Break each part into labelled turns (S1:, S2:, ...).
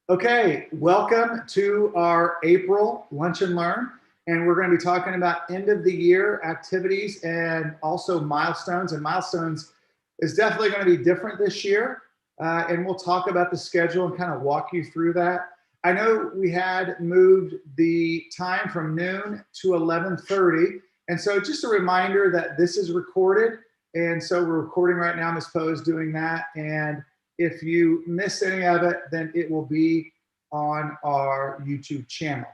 S1: Okay, welcome to our April Lunch and Learn. And we're going to be talking about end of the year activities and also milestones. And milestones is definitely going to be different this year. And we'll talk about the schedule and kind of walk you through that. I know we had moved the time from noon to 11:30. And so just a reminder that this is recorded. And so we're recording right now, Ms. Poe is doing that. And if you miss any of it, then it will be on our YouTube channel.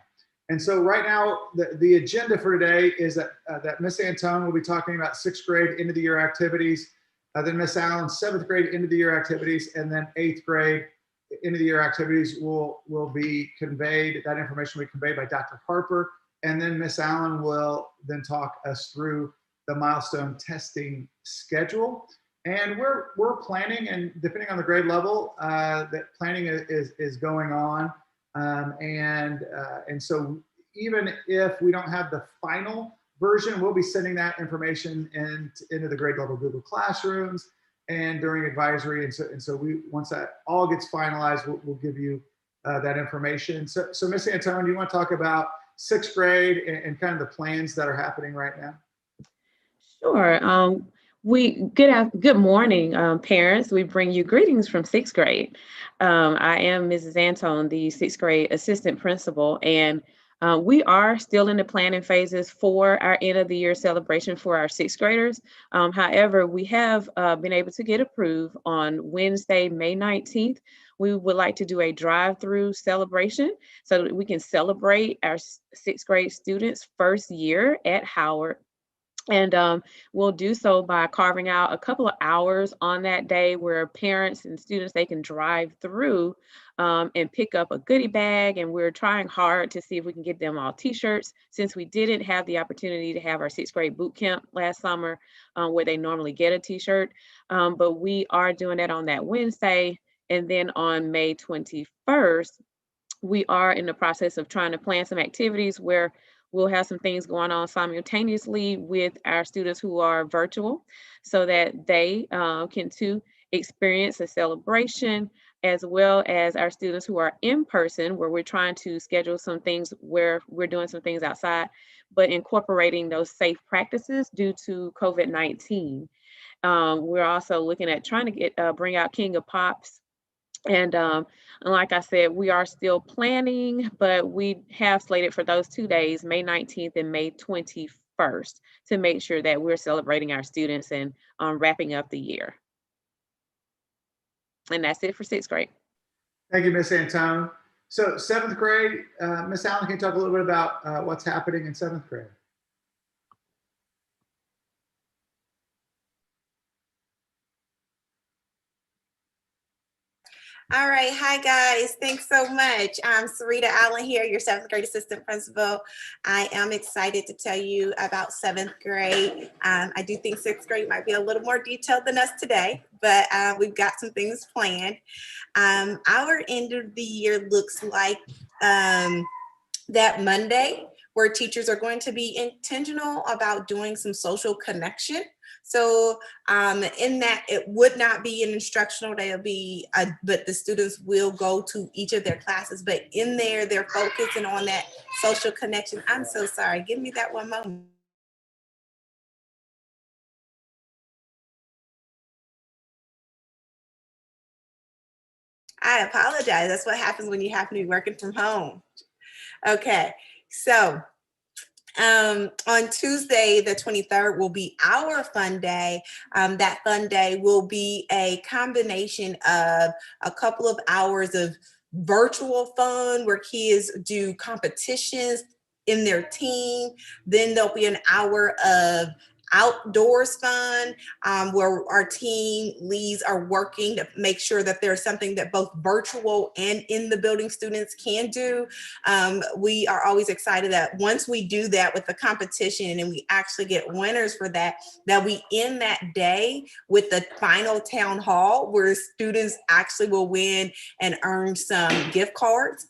S1: And so right now, the agenda for today is that Miss Antone will be talking about sixth grade end of the year activities, then Miss Allen, seventh grade end of the year activities, and then eighth grade end of the year activities will be conveyed, that information will be conveyed by Dr. Harper, and then Miss Allen will then talk us through the milestone testing schedule. And we're planning, and depending on the grade level, that planning is going on, and so even if we don't have the final version, we'll be sending that information into the grade level Google Classrooms and during advisory, and so we once that all gets finalized, we'll give you that information. So Miss Antone, do you want to talk about sixth grade and kind of the plans that are happening right now?
S2: Sure. Good morning, parents. We bring you greetings from sixth grade. I am Mrs. Antone, the sixth grade assistant principal, and we are still in the planning phases for our end of the year celebration for our sixth graders. However, we have been able to get approved on Wednesday, May 19th. We would like to do a drive-through celebration so that we can celebrate our sixth grade students' first year at Howard. And we'll do so by carving out a couple of hours on that day where parents and students, they can drive through and pick up a goodie bag. And we're trying hard to see if we can get them all t-shirts, since we didn't have the opportunity to have our sixth grade boot camp last summer where they normally get a t-shirt. But we are doing that on that Wednesday. And then on May 21st, we are in the process of trying to plan some activities where we'll have some things going on simultaneously with our students who are virtual, so that they can too experience a celebration, as well as our students who are in person, where we're trying to schedule some things where we're doing some things outside, but incorporating those safe practices due to COVID-19. We're also looking at trying to bring out King of Pops. And like I said, we are still planning, but we have slated for those 2 days, May 19th and May 21st, to make sure that we're celebrating our students and wrapping up the year. And that's it for sixth grade.
S1: Thank you, Miss Antone. So seventh grade, Miss Allen, can you talk a little bit about what's happening in seventh grade?
S3: All right. Hi, guys. Thanks so much. I'm Sarita Allen here, your seventh grade assistant principal. I am excited to tell you about seventh grade. I do think sixth grade might be a little more detailed than us today, but we've got some things planned. Our end of the year looks like that Monday, where teachers are going to be intentional about doing some social connection. So in that, it would not be an instructional day, but the students will go to each of their classes, but in there, they're focusing on that social connection. I'm so sorry, give me that one moment. I apologize, that's what happens when you have to be working from home. Okay, so on Tuesday, the 23rd, will be our fun day. That fun day will be a combination of a couple of hours of virtual fun where kids do competitions in their team. Then there'll be an hour of outdoors fun where our team leads are working to make sure that there's something that both virtual and in the building students can do. We are always excited that once we do that with the competition and we actually get winners for that, that we end that day with the final town hall where students actually will win and earn some gift cards.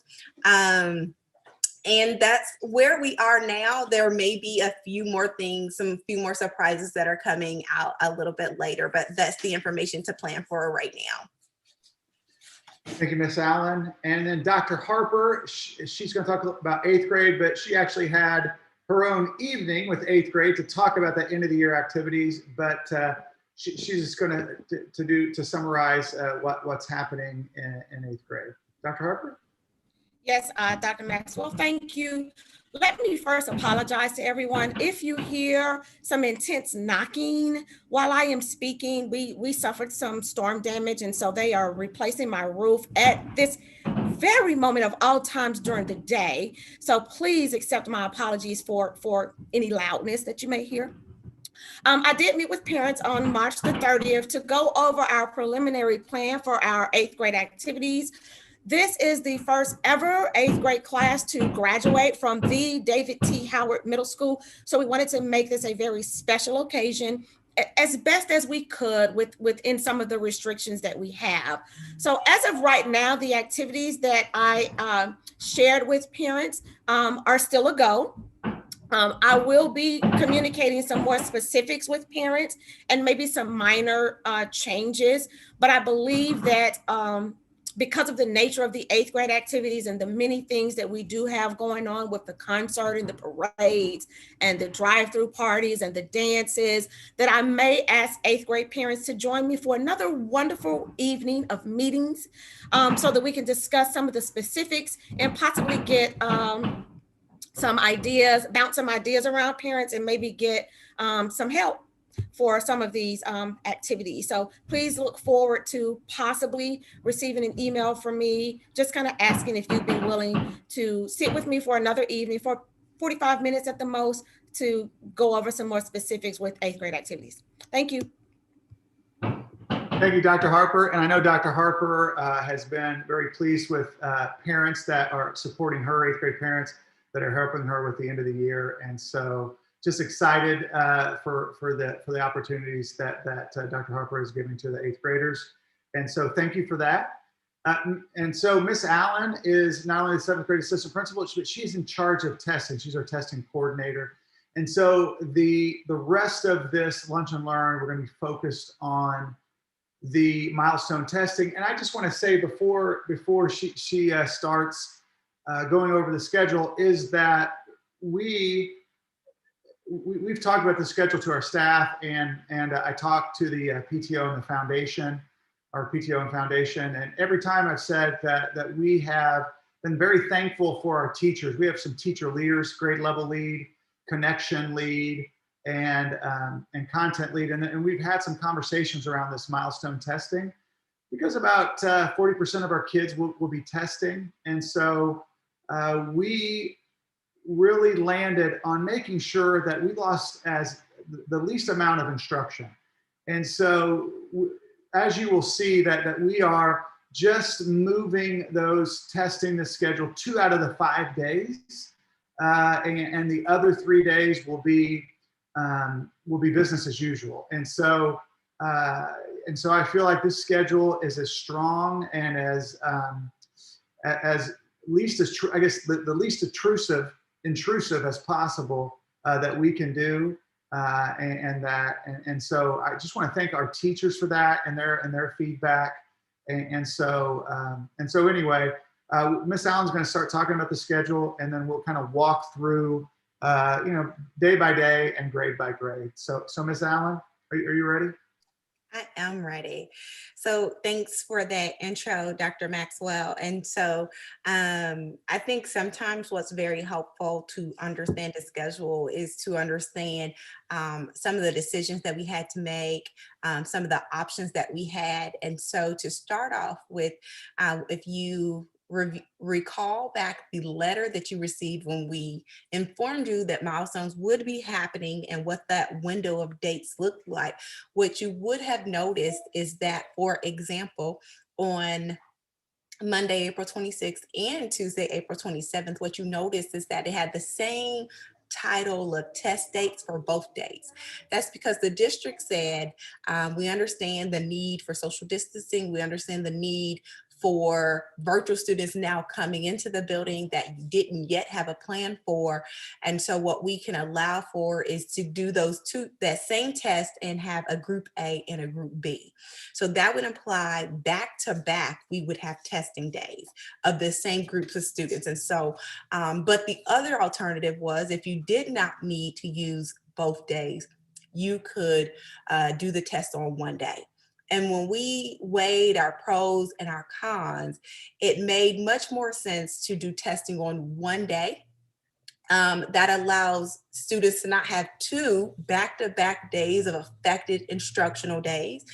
S3: And that's where we are now. There may be a few more things, some few more surprises that are coming out a little bit later, but that's the information to plan for right now.
S1: Thank you, Miss Allen. And then Dr. Harper, she's going to talk about 8th grade, but she actually had her own evening with 8th grade to talk about the end of the year activities. But she's just going to summarize what's happening in 8th grade. Dr. Harper?
S4: Yes, Dr. Maxwell, thank you. Let me first apologize to everyone. If you hear some intense knocking while I am speaking, we suffered some storm damage, and so they are replacing my roof at this very moment of all times during the day. So please accept my apologies for any loudness that you may hear. I did meet with parents on March the 30th to go over our preliminary plan for our 8th grade activities. This is the first ever 8th grade class to graduate from the David T. Howard Middle School. So we wanted to make this a very special occasion as best as we could within some of the restrictions that we have. So as of right now, the activities that I shared with parents are still a go. I will be communicating some more specifics with parents and maybe some minor changes, but I believe that because of the nature of the 8th grade activities and the many things that we do have going on with the concert and the parades and the drive-through parties and the dances, that I may ask 8th grade parents to join me for another wonderful evening of meetings so that we can discuss some of the specifics and possibly get some ideas, bounce some ideas around parents and maybe get some help for some of these activities. So please look forward to possibly receiving an email from me, just kind of asking if you'd be willing to sit with me for another evening for 45 minutes at the most to go over some more specifics with 8th grade activities. Thank you.
S1: Thank you, Dr. Harper. And I know Dr. Harper has been very pleased with parents that are supporting her, 8th grade parents that are helping her with the end of the year. And so just excited for the opportunities that Dr. Harper is giving to the 8th graders. And so thank you for that. And so Miss Allen is not only the 7th grade assistant principal, but she's in charge of testing. She's our testing coordinator. And so the rest of this Lunch and Learn, we're going to be focused on the milestone testing. And I just want to say before she starts going over the schedule is that we've talked about the schedule to our staff, and I talked to the PTO and the foundation, our PTO and foundation, and every time I've said that we have been very thankful for our teachers. We have some teacher leaders, grade level lead, connection lead, and content lead, and we've had some conversations around this milestone testing because about 40% of our kids will be testing, and so we really landed on making sure that we lost as the least amount of instruction. And so as you will see that we are just moving those testing the schedule 2 out of the 5 days. And the other 3 days will be business as usual. And so I feel like this schedule is as strong and as least as I guess the least intrusive as possible that we can do, and so I just want to thank our teachers for that and their feedback, and so anyway, Miss Allen's going to start talking about the schedule, and then we'll kind of walk through day by day and grade by grade. So Miss Allen, are you ready?
S3: I am ready. So thanks for that intro, Dr. Maxwell. And so I think sometimes what's very helpful to understand the schedule is to understand some of the decisions that we had to make, some of the options that we had. And so to start off with, if you recall back the letter that you received when we informed you that milestones would be happening and what that window of dates looked like, what you would have noticed is that, for example, on Monday, April 26th and Tuesday, April 27th, what you noticed is that it had the same title of test dates for both days. That's because the district said, we understand the need for social distancing. We understand the need for virtual students now coming into the building that you didn't yet have a plan for. And so what we can allow for is to do that same test and have a group A and a group B. So that would imply back to back, we would have testing days of the same groups of students. And so, but the other alternative was if you did not need to use both days, you could do the test on one day. And when we weighed our pros and our cons, it made much more sense to do testing on one day. That allows students to not have 2 back-to-back days of affected instructional days.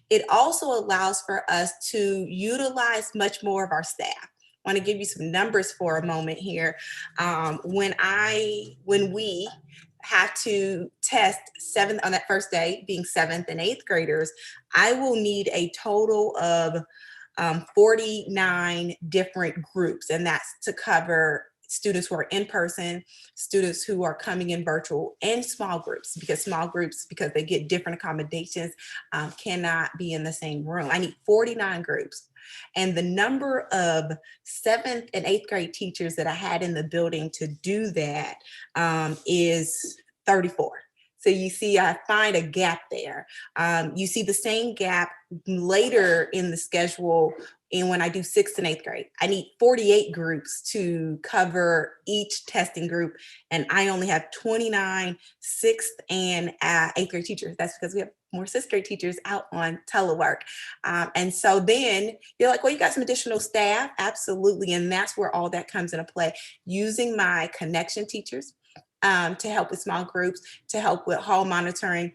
S3: It also allows for us to utilize much more of our staff. I want to give you some numbers for a moment here. When we have to test on that first day, being 7th and 8th graders, I will need a total of 49 different groups, and that's to cover students who are in person, students who are coming in virtual, and small groups, because they get different accommodations, cannot be in the same room. I need 49 groups. And the number of 7th and 8th grade teachers that I had in the building to do that is 34. So you see, I find a gap there. You see the same gap later in the schedule. And when I do 6th and 8th grade, I need 48 groups to cover each testing group. And I only have 29 6th and 8th grade teachers. That's because we have more 6th grade teachers out on telework. And so then you're like, well, you got some additional staff. Absolutely. And that's where all that comes into play. Using my connection teachers to help with small groups, to help with hall monitoring,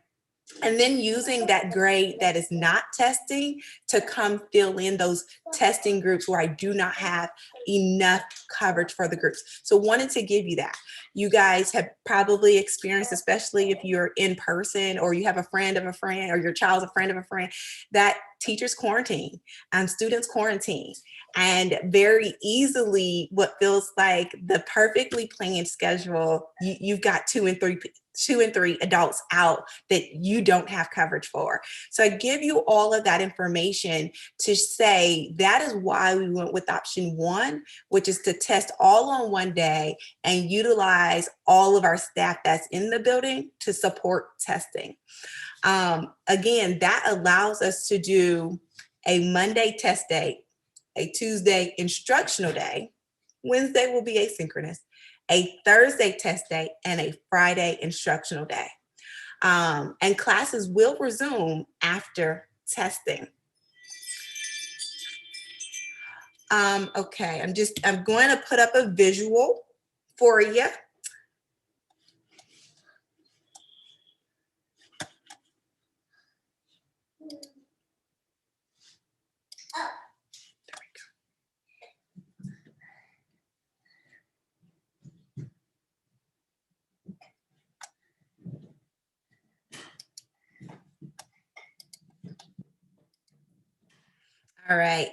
S3: and then using that grade that is not testing to come fill in those testing groups where I do not have enough coverage for the groups. So wanted to give you that. You guys have probably experienced, especially if you're in person or you have a friend of a friend or your child's a friend of a friend, that teachers quarantine, students quarantine. And very easily, what feels like the perfectly planned schedule, you've got 2 and 3 adults out that you don't have coverage for. So I give you all of that information to say that is why we went with option 1, which is to test all on one day and utilize all of our staff that's in the building to support testing. Again, that allows us to do a Monday test day, a Tuesday instructional day, Wednesday will be asynchronous, a Thursday test day, and a Friday instructional day. And classes will resume after testing. Okay, I'm going to put up a visual for you. All right,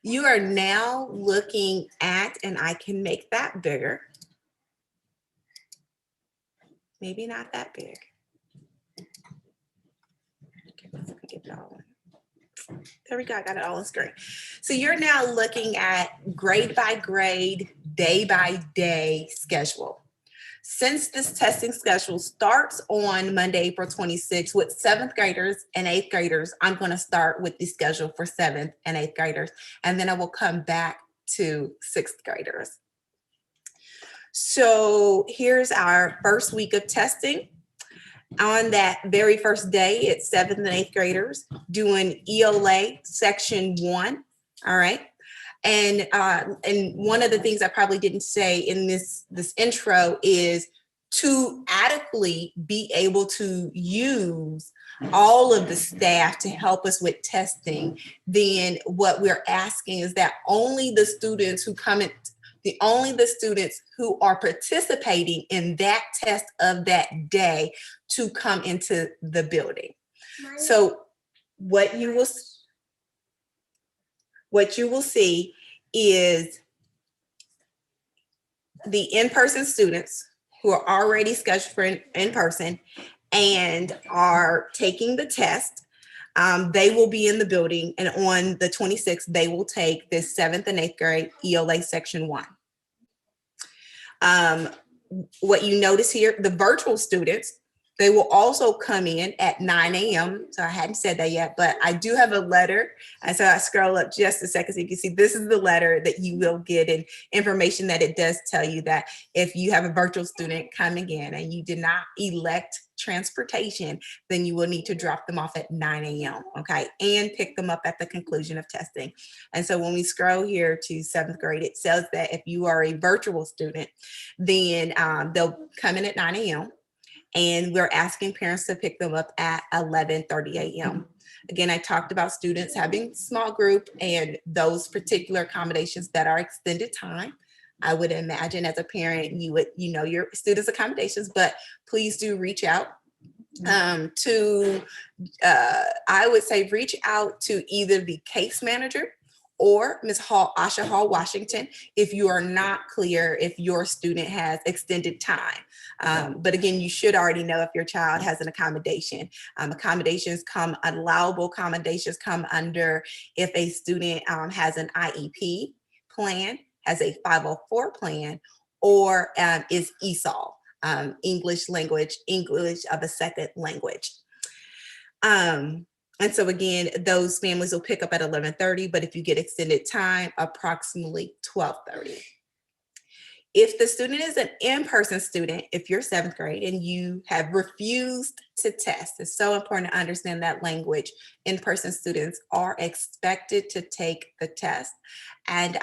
S3: you are now looking at, and I can make that bigger. Maybe not that big. Okay, let's get it all in. There we go, I got it all on screen. So you're now looking at grade by grade, day by day schedule. Since this testing schedule starts on Monday, April 26th with 7th graders and 8th graders, I'm going to start with the schedule for 7th and 8th graders, and then I will come back to 6th graders. So here's our first week of testing. On that very first day, it's 7th and 8th graders doing ELA section 1, all right? And one of the things I probably didn't say in this intro is to adequately be able to use all of the staff to help us with testing, then what we're asking is that only the students who come in, only the students who are participating in that test of that day to come into the building. So what you will see is the in-person students who are already scheduled for in person and are taking the test. They will be in the building, and on the 26th, they will take this 7th and 8th grade ELA Section 1. What you notice here, the virtual students, they will also come in at 9 a.m. So I hadn't said that yet, but I do have a letter. And so I scroll up just a second so you can see this is the letter that you will get, and information that it does tell you that if you have a virtual student coming in and you did not elect transportation, then you will need to drop them off at 9 a.m. Okay, and pick them up at the conclusion of testing. And so when we scroll here to 7th grade, it says that if you are a virtual student, then they'll come in at 9 a.m. and we're asking parents to pick them up at 11:30 a.m. Again, I talked about students having small group and those particular accommodations that are extended time. I would imagine as a parent, you would, your students' accommodations, but please do reach out to, I would say reach out to either the case manager or Ms. Asha Hall Washington if you are not clear if your student has extended time. But again, you should already know if your child has an accommodation. Allowable accommodations come under if a student has an IEP plan, has a 504 plan, or is ESOL, English of a second language. And so again, those families will pick up at 11:30, but if you get extended time, approximately 12:30. If the student is an in-person student, if you're 7th grade and you have refused to test, it's so important to understand that language. In-person students are expected to take the test. And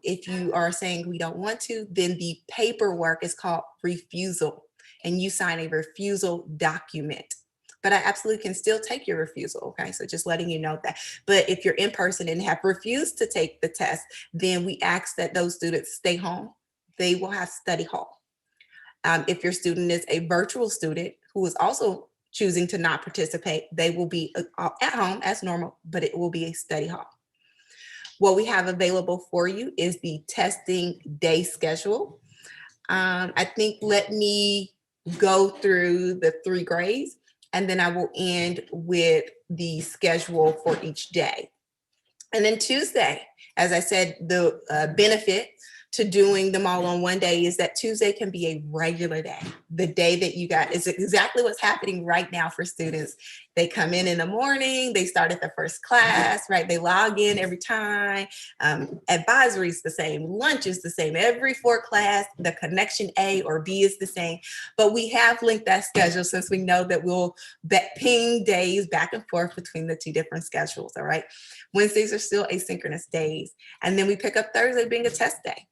S3: if you are saying we don't want to, then the paperwork is called refusal, and you sign a refusal document. But I absolutely can still take your refusal, okay? So just letting you know that. But if you're in person and have refused to take the test, then we ask that those students stay home. They will have study hall. If your student is a virtual student who is also choosing to not participate, they will be at home as normal, but it will be a study hall. What we have available for you is the testing day schedule. I think let me go through the 3 grades, and then I will end with the schedule for each day. And then Tuesday, as I said, the benefit to doing them all on one day is that Tuesday can be a regular day. The day that you got is exactly what's happening right now for students. They come in the morning, they start at the first class, right? They log in every time. Advisory is the same, lunch is the same. Every 4 class, the connection A or B is the same. But we have linked that schedule since we know that we'll ping days back and forth between the 2 different schedules, all right? Wednesdays are still asynchronous days. And then we pick up Thursday being a test day.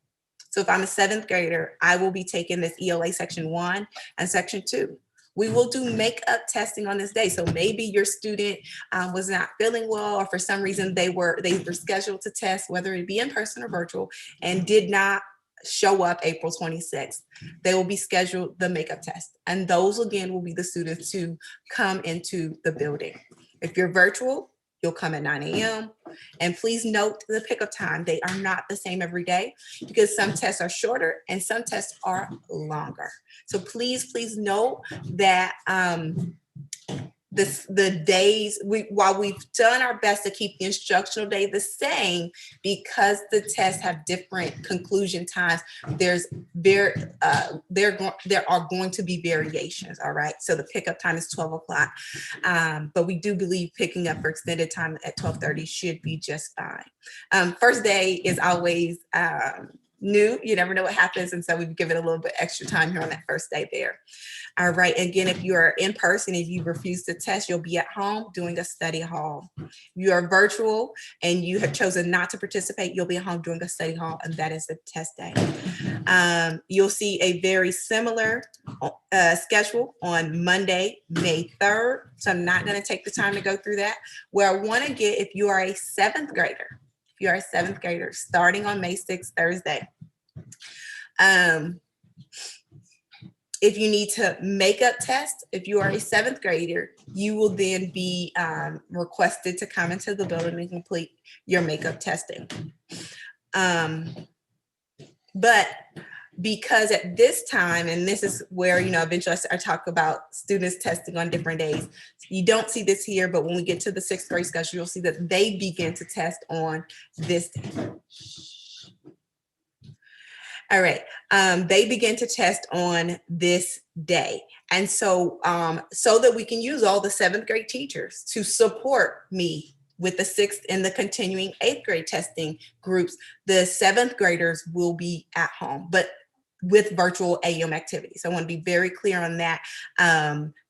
S3: So if I'm a 7th grader, I will be taking this ELA Section 1 and Section 2. We will do makeup testing on this day. So maybe your student was not feeling well, or for some reason they were scheduled to test, whether it be in person or virtual, and did not show up April 26th. They will be scheduled the makeup test. And those again will be the students who come into the building. If you're virtual, you'll come at 9 a.m. And please note the pickup time. They are not the same every day because some tests are shorter and some tests are longer. So please know that the days, while we've done our best to keep the instructional day the same, because the tests have different conclusion times, there are going to be variations, all right? So the pickup time is 12 o'clock, but we do believe picking up for extended time at 12:30 should be just fine. First day is always new. You never know what happens, and so we've given a little bit extra time here on that first day there. All right, again, if you are in person, if you refuse to test, you'll be at home doing a study hall. If you are virtual and you have chosen not to participate, you'll be at home doing a study hall, and that is the test day. You'll see a very similar schedule on Monday, May 3rd. So I'm not going to take the time to go through that. Where I want to get, if you are a 7th grader, starting on May 6th, Thursday, if you need to makeup test, if you are a 7th grader, you will then be requested to come into the building and complete your makeup testing. But because at this time, and this is where, eventually I talk about students testing on different days. You don't see this here, but when we get to the 6th grade schedule, you'll see that they begin to test on this day. All right, they begin to test on this day. And so, so that we can use all the 7th grade teachers to support me with the 6th and the continuing 8th grade testing groups, the 7th graders will be at home, but with virtual AM activities. I want to be very clear on that,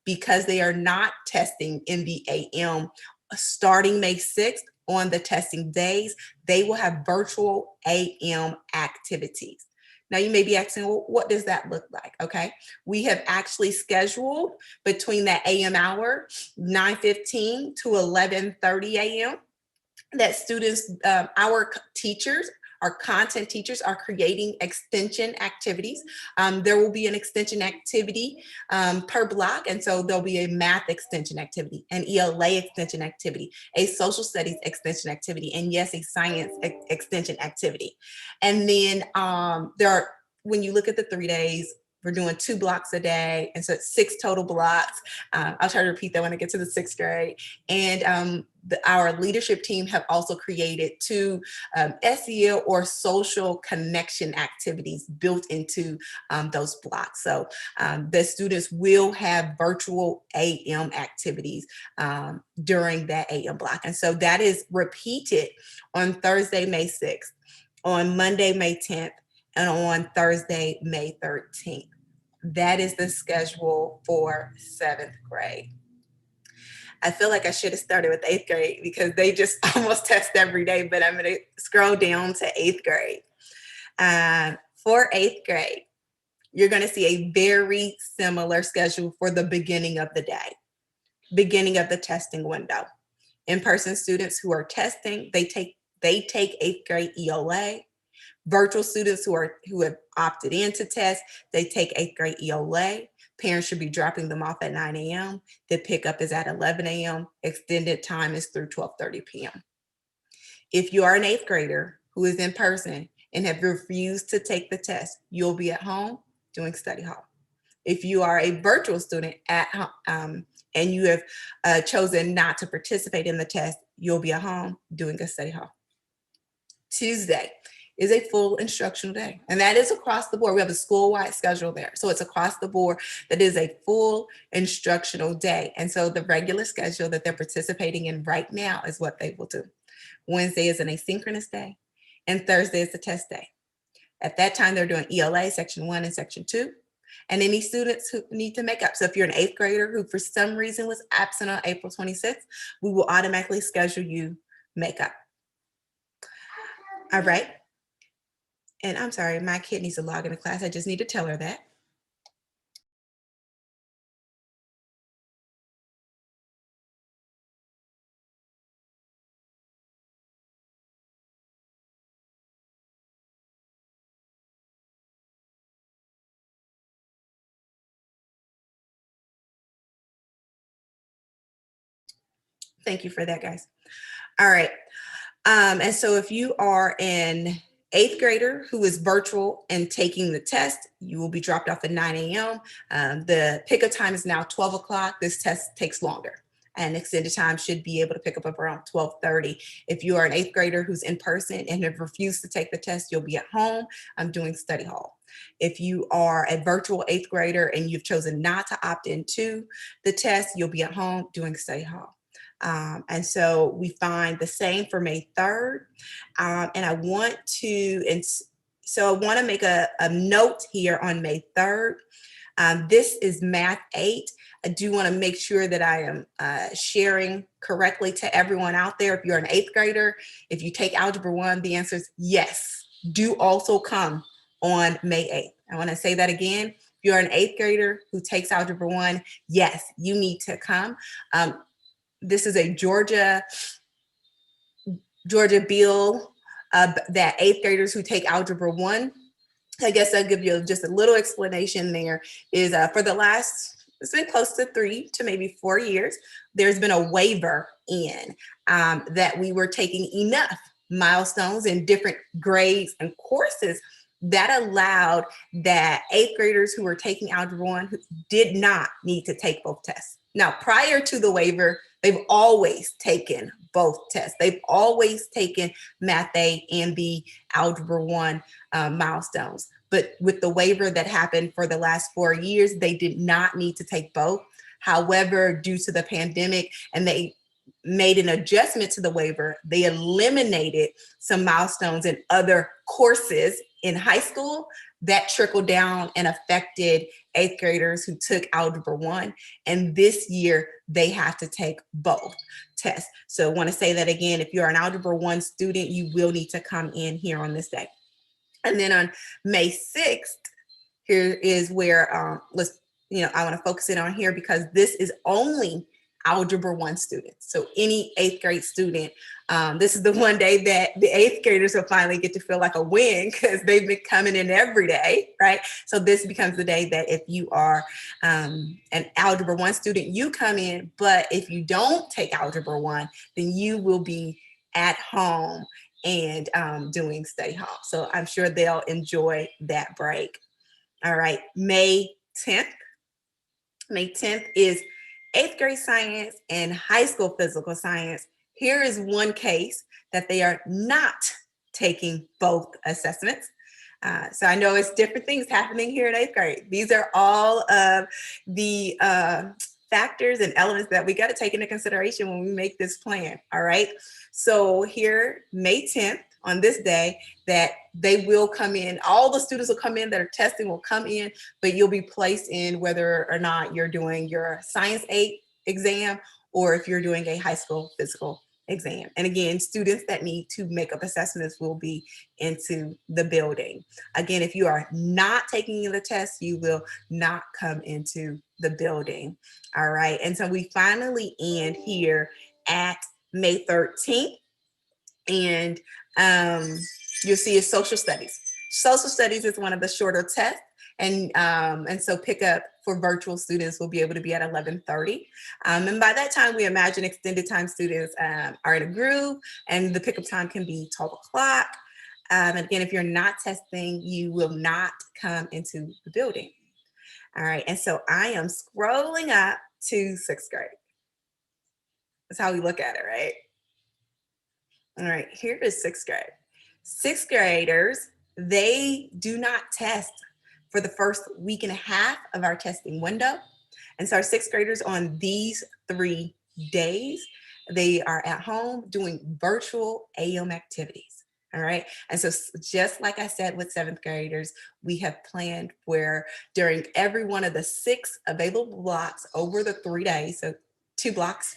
S3: because they are not testing in the AM starting May 6th on the testing days. They will have virtual AM activities. Now you may be asking, well, what does that look like? Okay, we have actually scheduled between that AM hour, 9:15 to 11:30 AM, that students, our teachers, our content teachers are creating extension activities. There will be an extension activity per block. And so there'll be a math extension activity, an ELA extension activity, a social studies extension activity, and yes, a science extension activity. And then when you look at the 3 days, we're doing 2 blocks a day. And so it's 6 total blocks. I'll try to repeat that when I get to the 6th grade. And our leadership team have also created 2 SEL or social connection activities built into those blocks. So the students will have virtual AM activities during that AM block. And so that is repeated on Thursday, May 6th, on Monday, May 10th, and on Thursday, May 13th. That is the schedule for 7th grade. I feel like I should have started with 8th grade because they just almost test every day, but I'm going to scroll down to 8th grade. For 8th grade, you're going to see a very similar schedule for the beginning of the day, beginning of the testing window. In-person students who are testing, they take 8th grade ELA. Virtual students who have opted in to test, they take 8th grade ELA. Parents should be dropping them off at 9 a.m. The pickup is at 11 a.m. Extended time is through 12:30 p.m. If you are an 8th grader who is in person and have refused to take the test, you'll be at home doing study hall. If you are a virtual student at home and you have chosen not to participate in the test, you'll be at home doing a study hall. Tuesday is a full instructional day, and that is across the board. We have a school-wide schedule there, so it's across the board. That is a full instructional day, and so the regular schedule that they're participating in right now is what they will do. Wednesday is an asynchronous day, and Thursday is the test day. At that time, they're doing ELA Section 1 and Section 2, and any students who need to make up. So if you're an 8th grader who for some reason was absent on April 26th, we will automatically schedule you makeup. All right. And I'm sorry, my kid needs to log into class. I just need to tell her that. Thank you for that, guys. All right. And so if you are an 8th grader who is virtual and taking the test, you will be dropped off at 9 a.m. The pickup time is now 12 o'clock. This test takes longer, and extended time should be able to pick up around 12:30. If you are an 8th grader who's in person and have refused to take the test, you'll be at home. I'm doing study hall. If you are a virtual 8th grader and you've chosen not to opt into the test, you'll be at home doing study hall. And so we find the same for May 3rd. And I want to make a note here on May 3rd. This is Math 8. I do want to make sure that I am sharing correctly to everyone out there. If you're an 8th grader, if you take Algebra 1, the answer is yes. Do also come on May 8th. I want to say that again. If you're an 8th grader who takes Algebra 1, yes, you need to come. This is a Georgia bill that 8th graders who take Algebra 1, I guess I'll give you just a little explanation there, is for the last, it's been close to 3 to maybe 4 years, there's been a waiver in that we were taking enough milestones in different grades and courses that allowed that 8th graders who were taking Algebra 1 did not need to take both tests. Now, prior to the waiver, they've always taken both tests. They've always taken Math A and B Algebra 1 milestones. But with the waiver that happened for the last 4 years, they did not need to take both. However, due to the pandemic, and they made an adjustment to the waiver, they eliminated some milestones in other courses in high school that trickled down and affected 8th graders who took Algebra 1. And this year, they have to take both tests. So I want to say that again, if you're an Algebra 1 student, you will need to come in here on this day. And then on May 6th, here is where I want to focus in on here because this is only Algebra 1 students. So any 8th grade student, this is the one day that the 8th graders will finally get to feel like a win because they've been coming in every day, right? So this becomes the day that if you are an Algebra 1 student, you come in, but if you don't take Algebra 1, then you will be at home and doing study hall. So I'm sure they'll enjoy that break. All right, May 10th. May 10th is 8th grade science and high school physical science. Here is one case that they are not taking both assessments. So I know it's different things happening here in 8th grade. These are all of the factors and elements that we got to take into consideration when we make this plan, all right? So here, May 10th, on this day, that they will come in, all the students will come in that are testing will come in, but you'll be placed in whether or not you're doing your Science 8 exam or if you're doing a high school physical exam. And again, students that need to make up assessments will be into the building. Again, if you are not taking the test, you will not come into the building. All right. And so we finally end here at May 13th. And you'll see is social studies. Social studies is one of the shorter tests. And so pickup for virtual students will be able to be at 11:30. And by that time, we imagine extended time students are in a groove and the pickup time can be 12 o'clock. And again, if you're not testing, you will not come into the building. All right, and so I am scrolling up to 6th grade. That's how we look at it, right? All right, here is 6th grade. 6th graders, they do not test for the first week and a half of our testing window. And so our 6th graders on these 3 days, they are at home doing virtual AM activities. All right. And so just like I said with 7th graders, we have planned where during every one of the 6 available blocks over the 3 days, so 2 blocks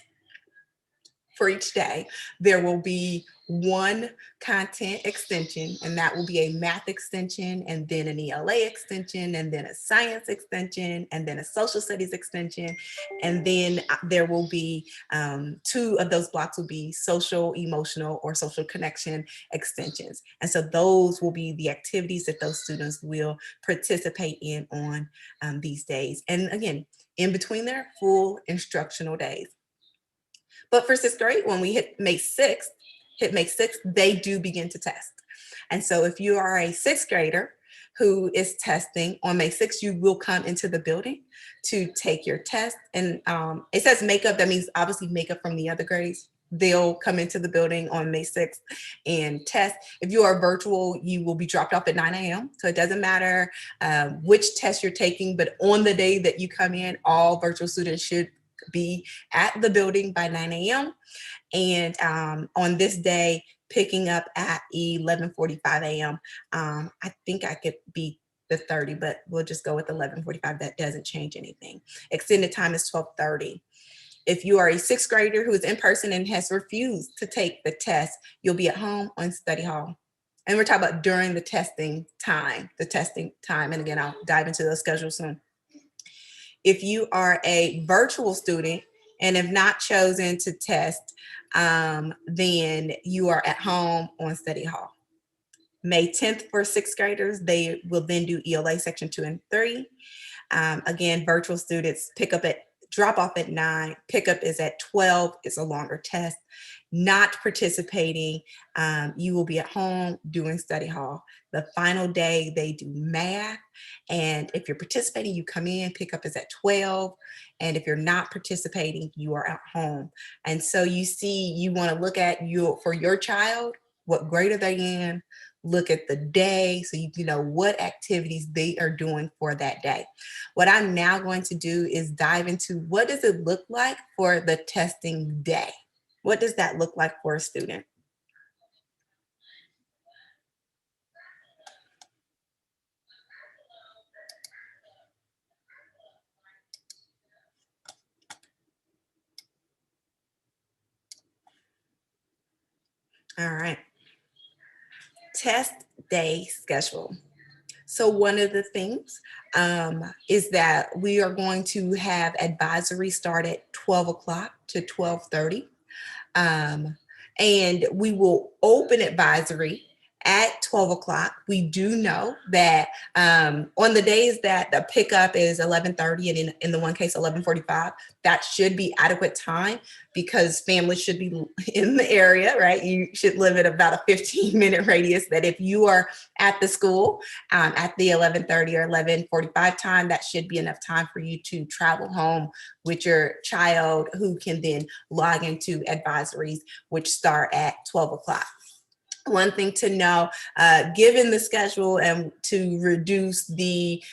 S3: for each day, there will be one content extension, and that will be a math extension, and then an ELA extension, and then a science extension, and then a social studies extension. And then there will be 2 of those blocks will be social, emotional, or social connection extensions. And so those will be the activities that those students will participate in on these days. And again, in between their full instructional days. But for 6th grade, when we hit May 6th, they do begin to test. And so if you are a 6th grader who is testing on May 6th, you will come into the building to take your test. And it says makeup, that means obviously makeup from the other grades. They'll come into the building on May 6th and test. If you are virtual, you will be dropped off at 9 a.m. So it doesn't matter which test you're taking, but on the day that you come in, all virtual students should be at the building by 9 a.m. And on this day, picking up at 11:45 a.m. I think I could be the 30, but we'll just go with 11:45. That doesn't change anything. Extended time is 12:30. If you are a 6th grader who is in person and has refused to take the test, you'll be at home on study hall. And we're talking about during the testing time. And again, I'll dive into those schedules soon. If you are a virtual student and have not chosen to test, then you are at home on study hall. May 10th for 6th graders, they will then do ELA section 2 and 3. Again, virtual students drop off at 9, pickup is at 12, it's a longer test. not participating, you will be at home doing study hall. The final day they do math. And if you're participating, you come in, pickup is at 12. And if you're not participating, you are at home. And so you see, you want to look at for your child, what grade are they in? Look at the day so you know what activities they are doing for that day. What I'm now going to do is dive into what does it look like for the testing day? What does that look like for a student? All right. Test day schedule. So one of the things is that we are going to have advisory start at 12 o'clock to 12:30. And we will open advisory at 12 o'clock. We do know that on the days that the pickup is 11:30 and in the one case 11:45, that should be adequate time because families should be in the area, right? You should live at about a 15-minute radius that if you are at the school at the 11:30 or 11:45 time, that should be enough time for you to travel home with your child who can then log into advisories, which start at 12 o'clock. One thing to know, given the schedule and to reduce the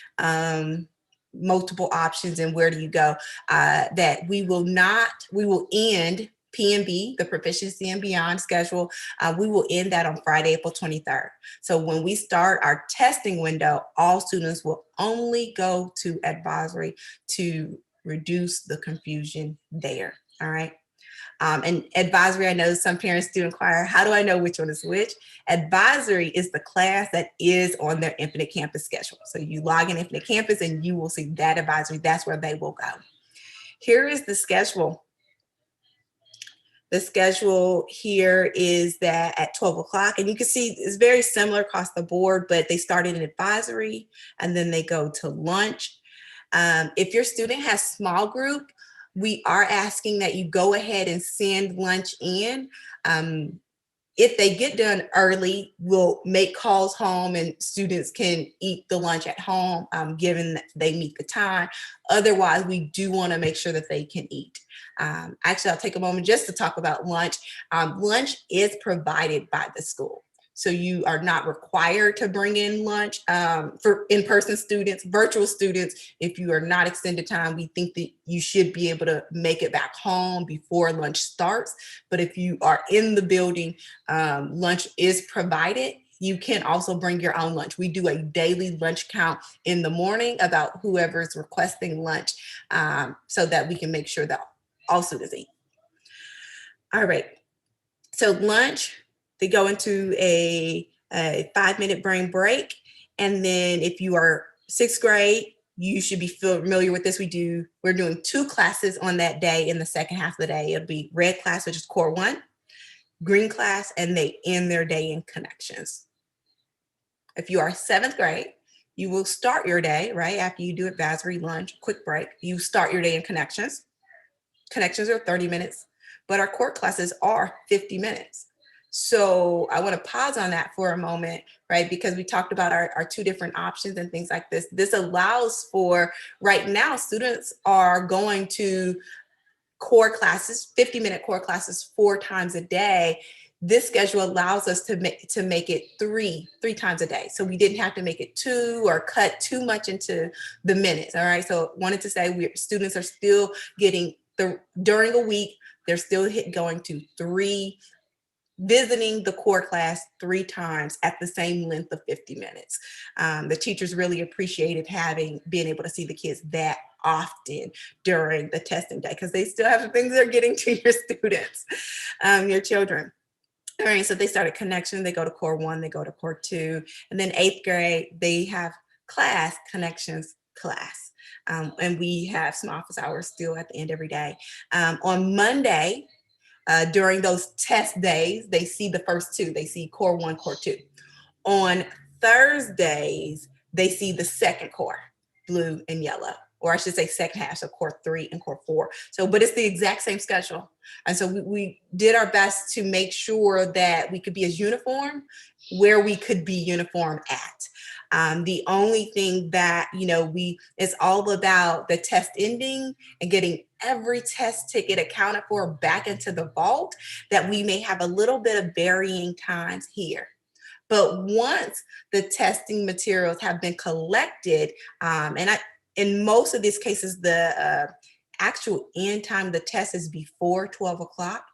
S3: multiple options and where do you go, that we will end P&B, the Proficiency and Beyond schedule. We will end that on Friday, April 23rd. So when we start our testing window, all students will only go to advisory to reduce the confusion there. All right. And advisory, I know some parents do inquire, how do I know which one is which? Advisory is the class that is on their Infinite Campus schedule. So you log in Infinite Campus and you will see that advisory. That's where they will go. Here is the schedule. The schedule here is that at 12 o'clock, and you can see it's very similar across the board, but they started in advisory and then they go to lunch. If your student has small group, we are asking that you go ahead and send lunch in. If they get done early, we'll make calls home and students can eat the lunch at home, given that they meet the time. Otherwise, we do want to make sure that they can eat. Actually, I'll take a moment just to talk about lunch. Lunch is provided by the school. So you are not required to bring in lunch for in-person students, virtual students. If you are not extended time, we think that you should be able to make it back home before lunch starts. But if you are in the building, lunch is provided. You can also bring your own lunch. We do a daily lunch count in the morning about whoever's requesting lunch so that we can make sure that all students eat. All right, so lunch, they go into a 5-minute brain break. And then if you are 6th grade, you should be familiar with this. We're doing 2 classes on that day in the second half of the day. It'll be red class, which is core 1, green class, and they end their day in connections. If you are 7th grade, you will start your day, right? After you do advisory, lunch, quick break, you start your day in connections. Connections are 30 minutes, but our core classes are 50 minutes. So I want to pause on that for a moment, right? Because we talked about our 2 different options and things like this. This allows for, right now, students are going to core classes, 50-minute core classes 4 times a day. This schedule allows us to make it three times a day. So we didn't have to make it 2 or cut too much into the minutes. All right. So wanted to say students are still getting during a week, they're still going to 3, visiting the core class 3 times at the same length of 50 minutes. The teachers really appreciated being able to see the kids that often during the testing day because they still have some things they're getting to your students, your children. All right, so they started connection, they go to core 1, they go to core 2, and then 8th grade, they have class connections class. And we have some office hours still at the end every day. On Monday, during those test days, they see the first 2. They see core 1, core 2. On Thursdays, they see the second core, blue and yellow. or I should say second half, so core 3 and core 4. So, but it's the exact same schedule. And so we did our best to make sure that we could be as uniform where we could be uniform at. The only thing that, it's all about the test ending and getting every test ticket accounted for back into the vault, that we may have a little bit of varying times here. But once the testing materials have been collected, in most of these cases, the actual end time of the test is before 12 o'clock.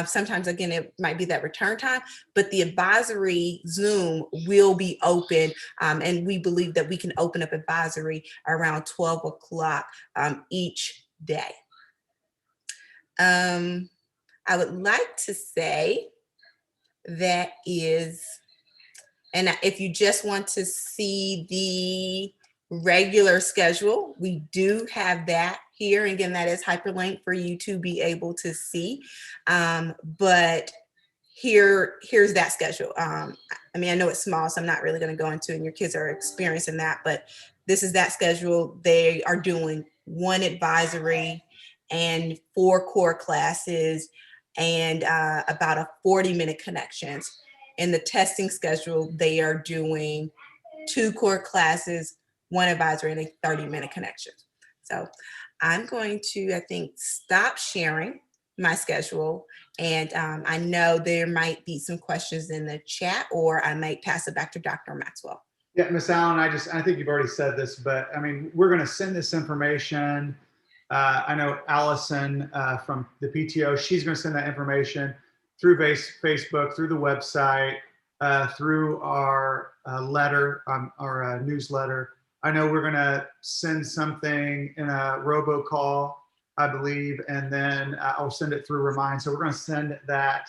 S3: Sometimes, again, it might be that return time, but the advisory Zoom will be open. And we believe that we can open up advisory around 12 o'clock each day. I would like to say that is, and if you just want to see the regular schedule, we do have that here. Again, that is hyperlinked for you to be able to see. But here's that schedule. I know it's small, so I'm not really going to go into it, and your kids are experiencing that, but this is that schedule. They are doing 1 advisory and 4 core classes and about a 40-minute connections. In the testing schedule, they are doing 2 core classes, 1 advisory, and a 30-minute connection. So I'm going to, I think, stop sharing my schedule. And I know there might be some questions in the chat, or I might pass it back to Dr. Maxwell.
S1: Yeah, Ms. Allen, I think you've already said this, but we're going to send this information. I know Allison from the PTO, she's going to send that information through Facebook, through the website, through our letter, our newsletter. I know we're going to send something in a robocall, I believe, and then I'll send it through Remind. So we're going to send that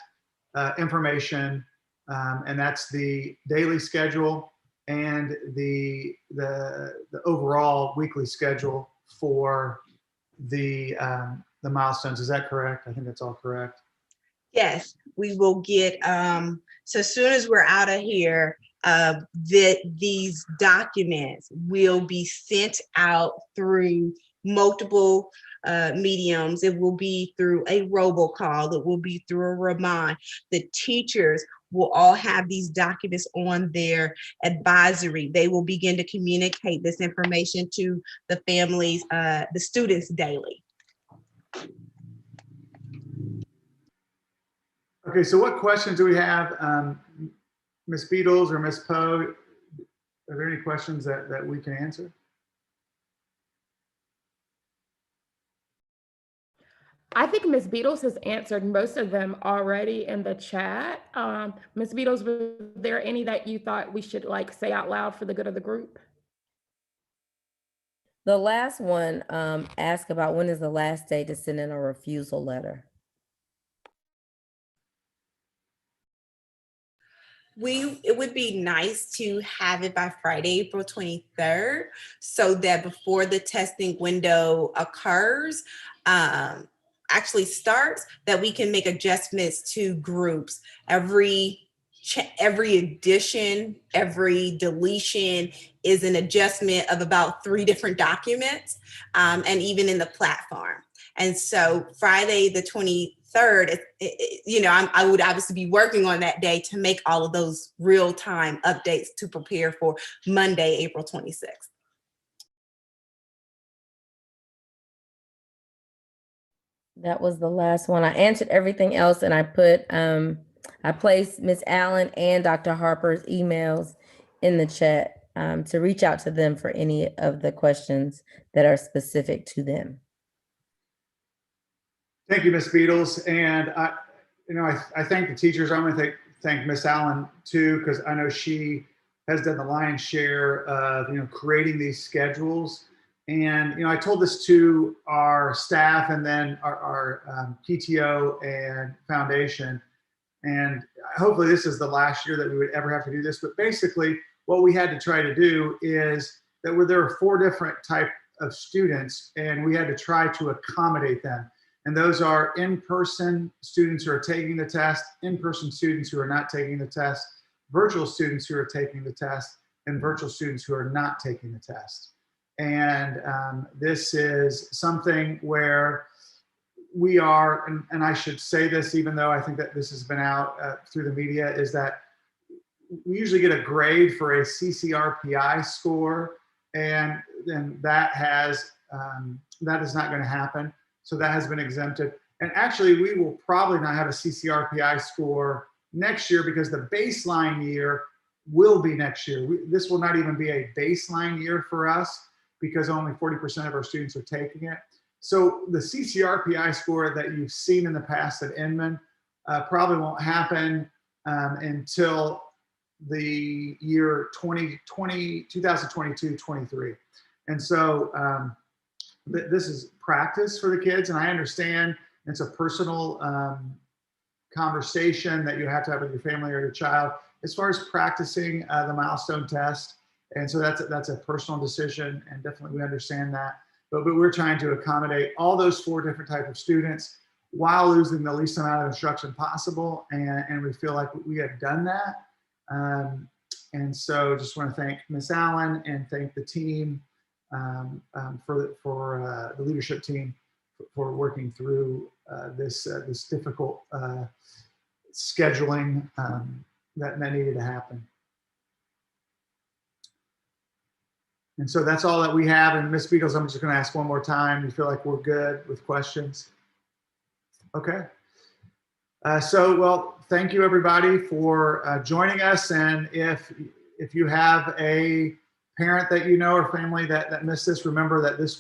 S1: information, and that's the daily schedule and the overall weekly schedule for the milestones. Is that correct? I think that's all correct.
S3: Yes, we will get, so as soon as we're out of here, these documents will be sent out through multiple mediums. It will be through a robocall. It will be through a Remind. The teachers will all have these documents on their advisory. They will begin to communicate this information to the families, the students daily.
S1: Okay, so what questions do we have? Ms. Beatles or Ms. Poe, are there any questions that we can answer?
S5: I think Ms. Beatles has answered most of them already in the chat. Ms. Beatles, were there any that you thought we should say out loud for the good of the group?
S6: The last one asked about when is the last day to send in a refusal letter.
S3: It would be nice to have it by Friday, April 23rd, so that before the testing window occurs, actually starts, that we can make adjustments to groups. Every addition, every deletion is an adjustment of about 3 different documents, and even in the platform. And so Friday the 23rd, I would obviously be working on that day to make all of those real-time updates to prepare for Monday, April 26th.
S6: That was the last one. I answered everything else, and I placed Ms. Allen and Dr. Harper's emails in the chat to reach out to them for any of the questions that are specific to them.
S1: Thank you, Ms. Beatles. And I thank the teachers. I'm going to thank Ms. Allen too, because I know she has done the lion's share of creating these schedules. And I told this to our staff and then our PTO and foundation. And hopefully this is the last year that we would ever have to do this. But basically, what we had to try to do is that there were 4 different types of students, and we had to try to accommodate them. And those are in-person students who are taking the test, in-person students who are not taking the test, virtual students who are taking the test, and virtual students who are not taking the test. And this is something where we are, and I should say this, even though I think that this has been out through the media, is that we usually get a grade for a CCRPI score, and then that is not going to happen. So that has been exempted. And actually, we will probably not have a CCRPI score next year because the baseline year will be next year. This will not even be a baseline year for us because only 40% of our students are taking it. So the CCRPI score that you've seen in the past at Inman probably won't happen until the year 2022-23. And so this is practice for the kids, and I understand it's a personal conversation that you have to have with your family or your child as far as practicing the milestone test. And so that's a personal decision, and definitely we understand that. But we're trying to accommodate all those 4 different types of students while losing the least amount of instruction possible. And we feel like we have done that. And so just want to thank Ms. Allen and thank the team for the leadership team for working through this difficult scheduling that needed to happen. And so that's all that we have. And Ms. Beatles, I'm just going to ask one more time. You feel like we're good with questions? Okay. Well, thank you everybody for joining us. And if you have a parent that you know or family that missed this, remember that this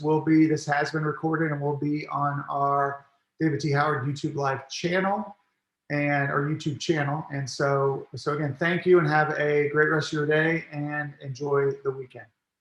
S1: has been recorded and will be on our David T. Howard YouTube Live channel and our YouTube channel. And so again, thank you and have a great rest of your day and enjoy the weekend.